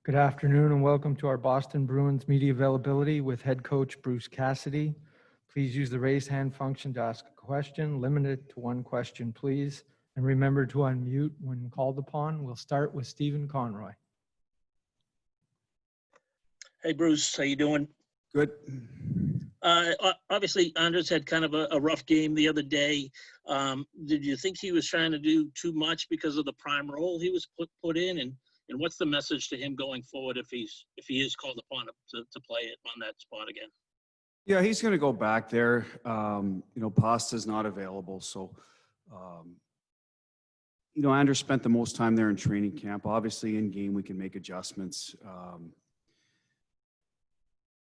Good afternoon and welcome to our Boston Bruins media availability with head coach Bruce Cassidy. Please use the raise hand function to ask a question. Limit it to one question, please. And remember to unmute when called upon. We'll start with Stephen Conroy. Hey, Bruce, how you doing? Good. Obviously, Anders had kind of a rough game the other day. Did you think he was trying to do too much because of the prime role he was put in? And what's the message to him going forward if he is called upon to play it on that spot again? Yeah, he's going to go back there. Pasta's not available. So, Anders spent the most time there in training camp. Obviously, in game, we can make adjustments.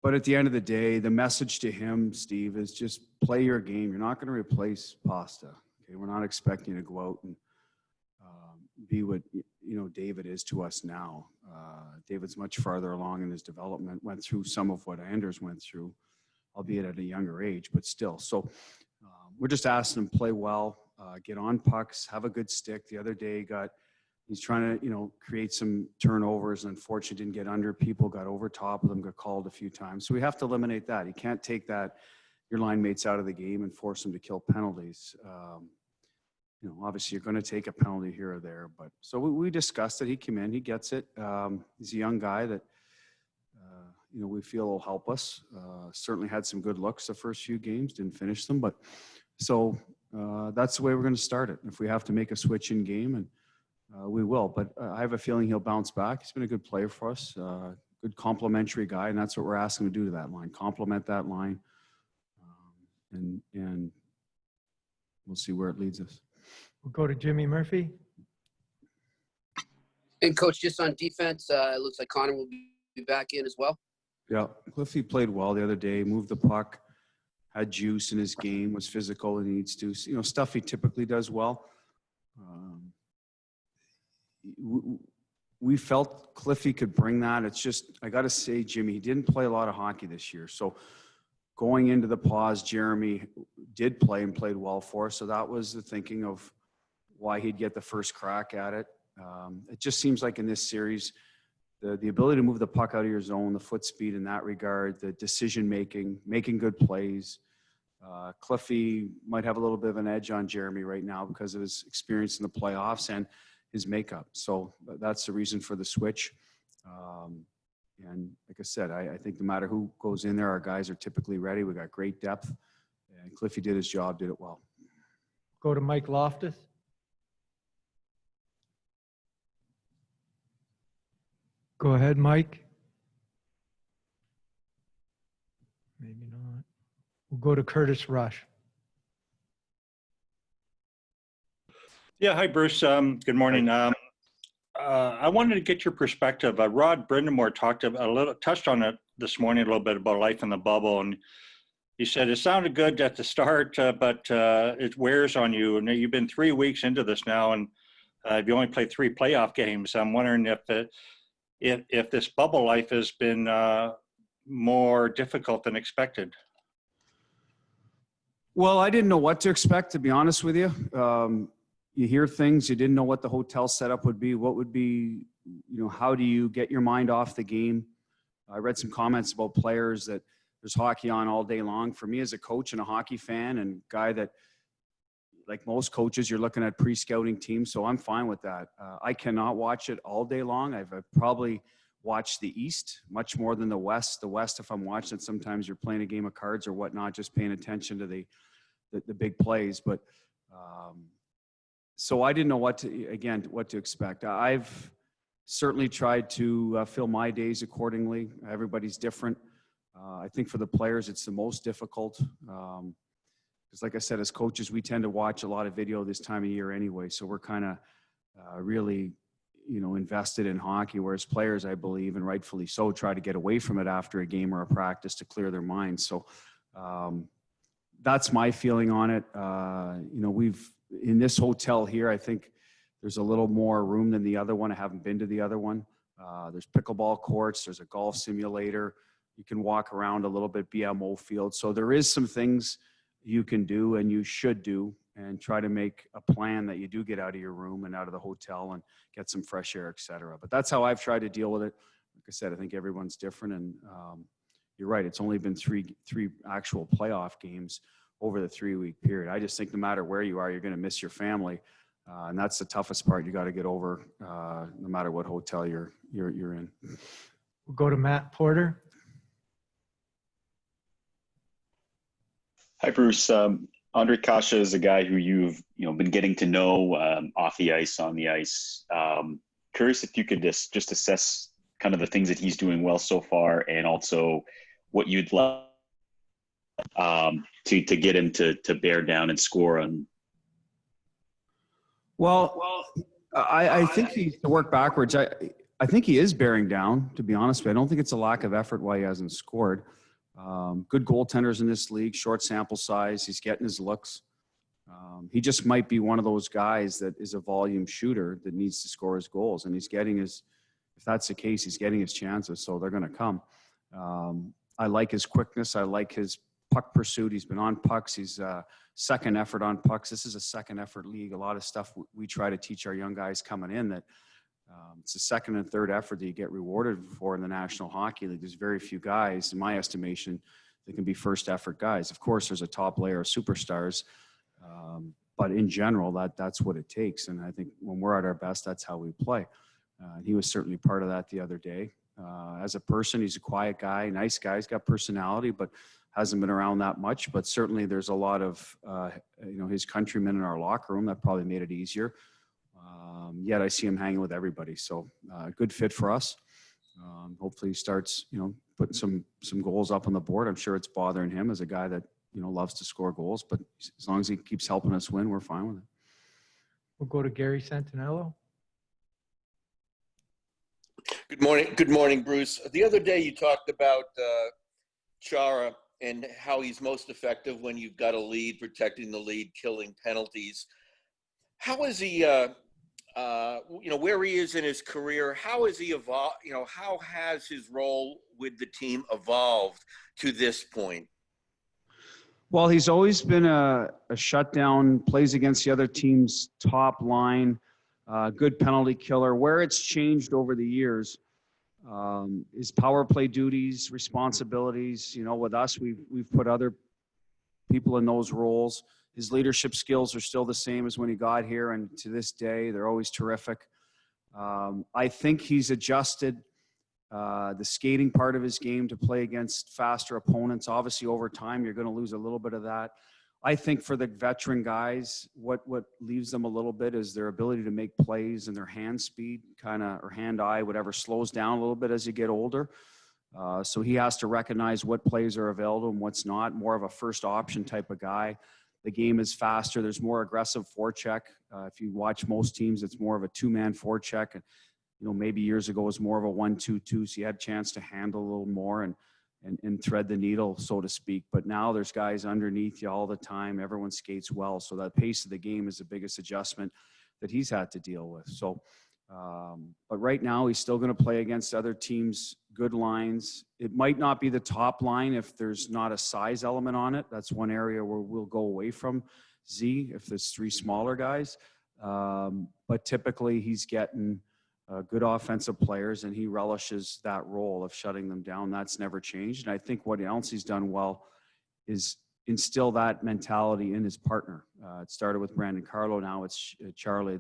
But at the end of the day, the message to him, Steve, is just play your game. You're not going to replace Pasta. Okay, we're not expecting you to go out and be what David is to us now. David's much farther along in his development. Went through some of what Anders went through, albeit at a younger age, but still. So we're just asking him to play well, get on pucks, have a good stick. The other day he's trying to, create some turnovers, and unfortunately didn't get under people, got over top of them, got called a few times. So we have to eliminate that. You can't take your line mates out of the game and force them to kill penalties. Obviously you're going to take a penalty here or there, but so we discussed it. He came in, he gets it. He's a young guy that, we feel will help us. Certainly had some good looks the first few games, didn't finish them, but so that's the way we're going to start it. If we have to make a switch in game, and we will, but I have a feeling he'll bounce back. He's been a good player for us, good complimentary guy, and that's what we're asking him to do to that line, complement that line, and we'll see where it leads us. We'll go to Jimmy Murphy. And Coach, just on defense, it looks like Connor will be back in as well. Yeah, Cliffy played well the other day, moved the puck, had juice in his game, was physical and needs to, stuff he typically does well. We felt Cliffy could bring that. It's just, I got to say, Jimmy, he didn't play a lot of hockey this year. So going into the pause, Jeremy did play and played well for us. So that was the thinking of why he'd get the first crack at it. It just seems like in this series, the ability to move the puck out of your zone, the foot speed in that regard, the decision-making, making good plays. Cliffy might have a little bit of an edge on Jeremy right now because of his experience in the playoffs and his makeup. So that's the reason for the switch. And like I said, I think no matter who goes in there, our guys are typically ready. We got great depth, and Cliffy did his job, did it well. Go to Mike Loftus. Go ahead, Mike. Maybe not. We'll go to Curtis Rush. Yeah, hi, Bruce. Good morning. I wanted to get your perspective. Rod Brindamore touched on it this morning a little bit about life in the bubble, and he said it sounded good at the start, but it wears on you. And you've been 3 weeks into this now, and you only played 3 playoff games. I'm wondering if this bubble life has been more difficult than expected. Well, I didn't know what to expect, to be honest with you. You hear things, you didn't know what the hotel setup would be, what would be, how do you get your mind off the game? I read some comments about players that there's hockey on all day long. For me as a coach and a hockey fan and guy that, like most coaches, you're looking at pre-scouting teams, so I'm fine with that. I cannot watch it all day long. I've probably watched the East much more than the West. The West, if I'm watching it, sometimes you're playing a game of cards or whatnot, just paying attention to the big plays. But so I didn't know what to expect. I've certainly tried to fill my days accordingly. Everybody's different. I think for the players, it's the most difficult. Because like I said, as coaches, we tend to watch a lot of video this time of year anyway. So we're kind of really, invested in hockey, whereas players, I believe, and rightfully so, try to get away from it after a game or a practice to clear their minds. So that's my feeling on it. We've, in this hotel here, I think there's a little more room than the other one. I haven't been to the other one. There's pickleball courts. There's a golf simulator. You can walk around a little bit, BMO field. So there is some things you can do and you should do and try to make a plan that you do get out of your room and out of the hotel and get some fresh air, et cetera. But that's how I've tried to deal with it. I said, I think everyone's different, and you're right. It's only been three actual playoff games over the 3-week period. I just think no matter where you are, you're going to miss your family, and that's the toughest part. You got to get over, no matter what hotel you're in. We'll go to Matt Porter. Hi, Bruce. Andre Kasha is a guy who you've been getting to know off the ice, on the ice. Curious if you could just assess kind of the things that he's doing well so far, and also what you'd like to get him to bear down and score on. Well, I think he needs to work backwards. I think he is bearing down, to be honest with you. I don't think it's a lack of effort why he hasn't scored. Good goaltenders in this league, short sample size. He's getting his looks. He just might be one of those guys that is a volume shooter that needs to score his goals. And he's getting his, if that's the case, he's getting his chances. So they're going to come. I like his quickness. I like his puck pursuit. He's been on pucks. He's second effort on pucks. This is a second effort league. A lot of stuff we try to teach our young guys coming in that it's a second and third effort that you get rewarded for in the National Hockey League. There's very few guys, in my estimation, that can be first effort guys. Of course, there's a top layer of superstars, but in general, that's what it takes. And I think when we're at our best, that's how we play. He was certainly part of that the other day. As a person, he's a quiet guy, nice guy. He's got personality, but hasn't been around that much. But certainly there's a lot of, his countrymen in our locker room that probably made it easier. Yet I see him hanging with everybody. So good fit for us. Hopefully he starts, putting some goals up on the board. I'm sure it's bothering him as a guy that, loves to score goals, but as long as he keeps helping us win, we're fine with it. We'll go to Gary Santinello. Good morning. Good morning, Bruce. The other day you talked about Chara and how he's most effective when you've got a lead, protecting the lead, killing penalties. How is he, where he is in his career, how has he evolved, how has his role with the team evolved to this point? Well, he's always been a shutdown, plays against the other team's top line, good penalty killer. Where it's changed over the years is power play duties, responsibilities. With us, we've put other people in those roles. His leadership skills are still the same as when he got here, and to this day, they're always terrific. I think he's adjusted the skating part of his game to play against faster opponents. Obviously, over time, you're going to lose a little bit of that. I think for the veteran guys, what leaves them a little bit is their ability to make plays and their hand speed, or hand-eye, whatever, slows down a little bit as you get older. So he has to recognize what plays are available and what's not. More of a first option type of guy. The game is faster. There's more aggressive forecheck. If you watch most teams, it's more of a two-man forecheck. Maybe years ago it was more of a 1-2-2, so you had a chance to handle a little more and thread the needle, so to speak. But now there's guys underneath you all the time. Everyone skates well. So that pace of the game is the biggest adjustment that he's had to deal with. So, but right now he's still going to play against other teams' good lines. It might not be the top line if there's not a size element on it. That's one area where we'll go away from Z if there's three smaller guys. But typically he's getting good offensive players, and he relishes that role of shutting them down. That's never changed. And I think what else he's done well is instill that mentality in his partner. It started with Brandon Carlo. Now it's Charlie.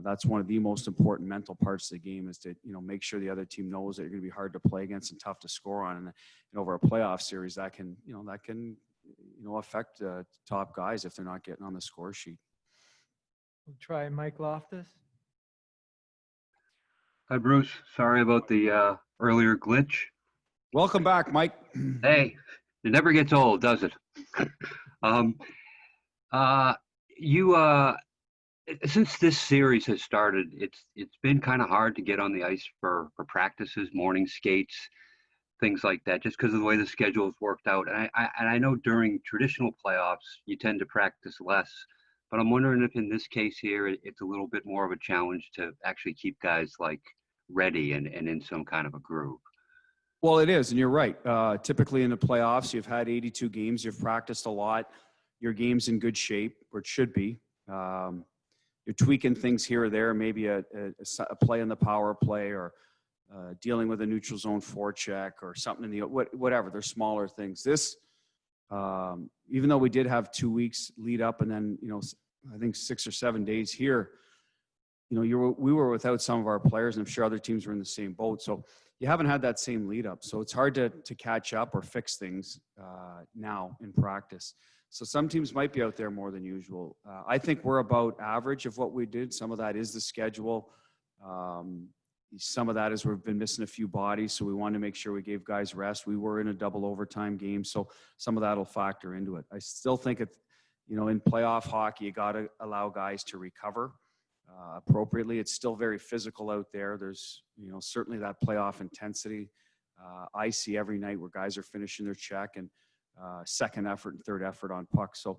That's one of the most important mental parts of the game, is to make sure the other team knows that you're going to be hard to play against and tough to score on. And over a playoff series, that can affect top guys if they're not getting on the score sheet. We'll try Mike Loftus. Hi, Bruce. Sorry about the earlier glitch. Welcome back, Mike. Hey, it never gets old, does it? Since this series has started, it's been kind of hard to get on the ice for practices, morning skates, things like that, just because of the way the schedule has worked out. And I know during traditional playoffs, you tend to practice less. But I'm wondering if in this case here, it's a little bit more of a challenge to actually keep guys ready and in some kind of a groove. Well, it is, and you're right. Typically in the playoffs, you've had 82 games. You've practiced a lot. Your game's in good shape, or it should be. You're tweaking things here or there, maybe a play in the power play, or dealing with a neutral zone forecheck or something in the whatever. They're smaller things. This, even though we did have 2 weeks lead up and then, I think 6 or 7 days here, we were without some of our players, and I'm sure other teams were in the same boat. So you haven't had that same lead up. So it's hard to catch up or fix things now in practice. So some teams might be out there more than usual. I think we're about average of what we did. Some of that is the schedule. Some of that is we've been missing a few bodies, so we wanted to make sure we gave guys rest. We were in a double overtime game, so some of that will factor into it. I still think in playoff hockey, you got to allow guys to recover appropriately. It's still very physical out there. There's, certainly that playoff intensity. I see every night where guys are finishing their check and second effort and third effort on pucks. So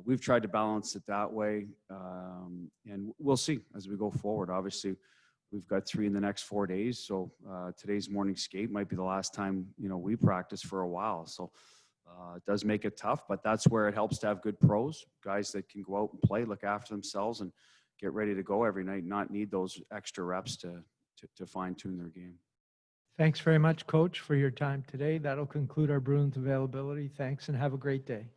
we've tried to balance it that way, and we'll see as we go forward. Obviously, we've got 3 in the next 4 days. So today's morning skate might be the last time, we practice for a while. So it does make it tough, but that's where it helps to have good pros, guys that can go out and play, look after themselves, and get ready to go every night, not need those extra reps to fine tune their game. Thanks very much, Coach, for your time today. That'll conclude our Bruins availability. Thanks and have a great day.